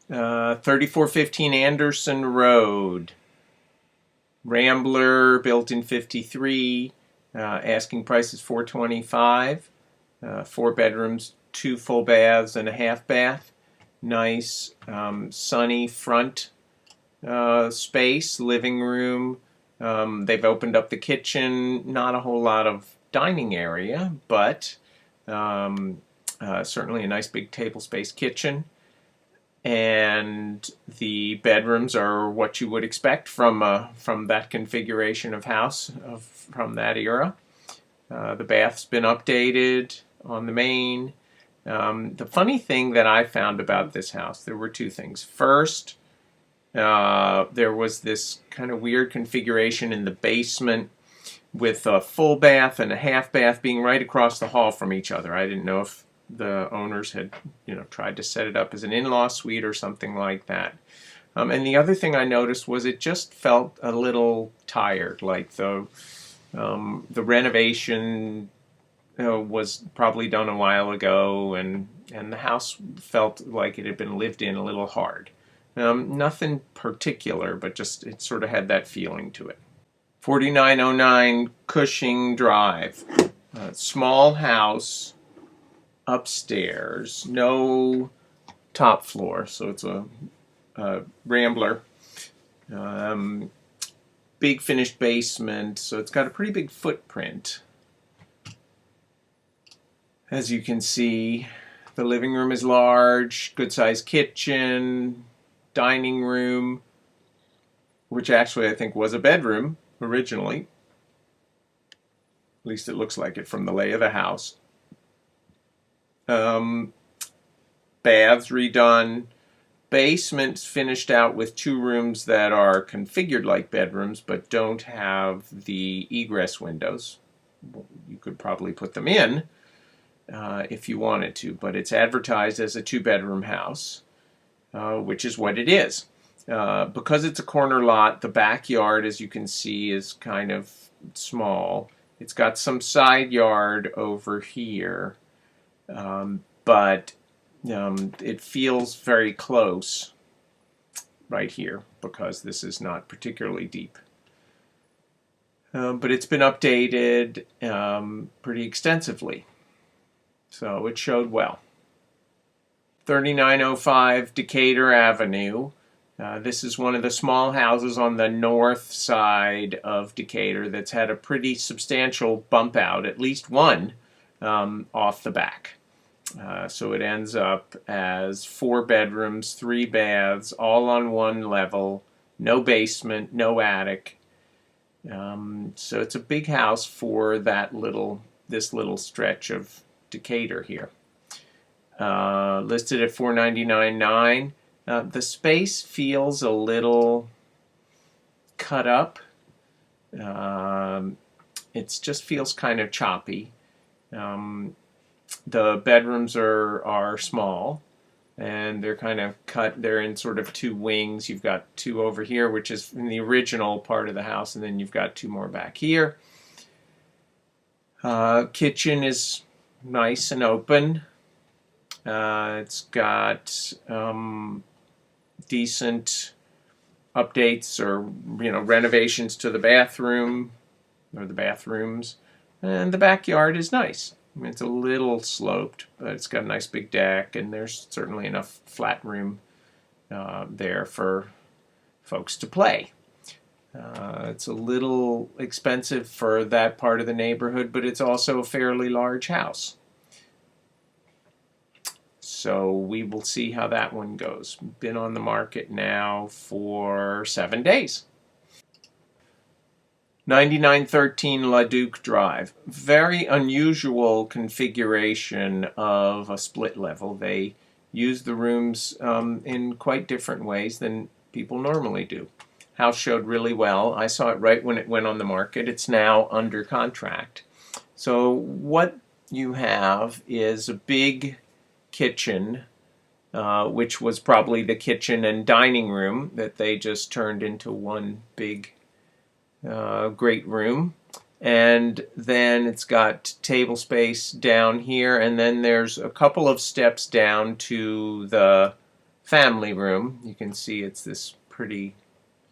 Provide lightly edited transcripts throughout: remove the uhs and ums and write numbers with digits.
3415 Anderson Road. Rambler, built in 53. Asking price is $425. 4 bedrooms, 2 full baths, and a half bath. Nice, sunny front space, living room. They've opened up the kitchen. Not a whole lot of dining area, but certainly a nice big table space kitchen. And the bedrooms are what you would expect from that configuration of house from that era. The bath's been updated on the main. The funny thing that I found about this house, there were two things. First, there was this kind of weird configuration in the basement with a full bath and a half bath being right across the hall from each other. I didn't know if the owners had, tried to set it up as an in-law suite or something like that. And the other thing I noticed was it just felt a little tired, like the renovation was probably done a while ago, and the house felt like it had been lived in a little hard. Nothing particular, but just it sort of had that feeling to it. 4909 Cushing Drive. Small house, upstairs, no top floor, so it's a rambler. Big finished basement, so it's got a pretty big footprint. As you can see, the living room is large, good sized kitchen, dining room, which actually I think was a bedroom originally. At least it looks like it from the lay of the house. Baths redone. Basement's finished out with 2 rooms that are configured like bedrooms but don't have the egress windows. You could probably put them in if you wanted to, but it's advertised as a 2-bedroom house, which is what it is. Because it's a corner lot, the backyard, as you can see, is kind of small. It's got some side yard over here, but it feels very close right here because this is not particularly deep. But it's been updated pretty extensively, so it showed well. 3905 Decatur Avenue. This is one of the small houses on the north side of Decatur that's had a pretty substantial bump out, at least one, off the back. So it ends up as 4 bedrooms, 3 baths, all on one level, no basement, no attic. So it's a big house for this little stretch of Decatur here. Listed at $499,900. The space feels a little cut up. It just feels kind of choppy. The bedrooms are small, and they're kind of cut. They're in sort of 2 wings. You've got 2 over here, which is in the original part of the house, and then you've got 2 more back here. Kitchen is nice and open. It's got decent updates or renovations to the bathroom or the bathrooms, and the backyard is nice. I mean, it's a little sloped, but it's got a nice big deck, and there's certainly enough flat room there for folks to play. It's a little expensive for that part of the neighborhood, but it's also a fairly large house. So we will see how that one goes. Been on the market now for 7 days. 9913 Leduc Drive. Very unusual configuration of a split level. They use the rooms in quite different ways than people normally do. House showed really well. I saw it right when it went on the market. It's now under contract. So what you have is a big kitchen, which was probably the kitchen and dining room that they just turned into one big great room. And then it's got table space down here, and then there's a couple of steps down to the family room. You can see it's this pretty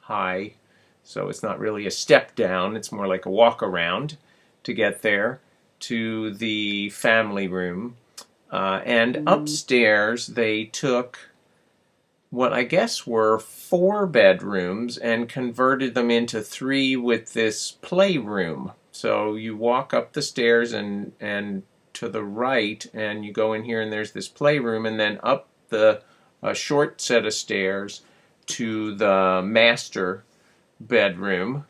high, so it's not really a step down, it's more like a walk around to get there to the family room. And upstairs they took what I guess were 4 bedrooms and converted them into 3 with this playroom. So you walk up the stairs and to the right, and you go in here, and there's this playroom, and then up the short set of stairs to the master bedroom,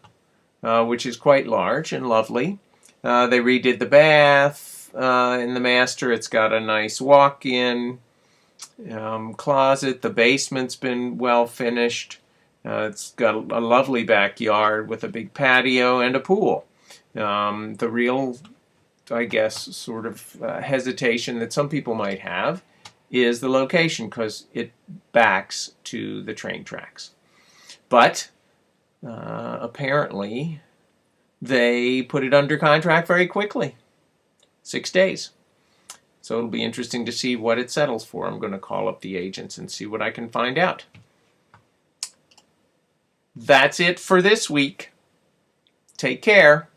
which is quite large and lovely. They redid the bath in the master. It's got a nice walk-in closet. The basement's been well finished. It's got a lovely backyard with a big patio and a pool. The real, I guess, sort of hesitation that some people might have is the location, because it backs to the train tracks. But apparently they put it under contract very quickly, 6 days. So it'll be interesting to see what it settles for. I'm going to call up the agents and see what I can find out. That's it for this week. Take care.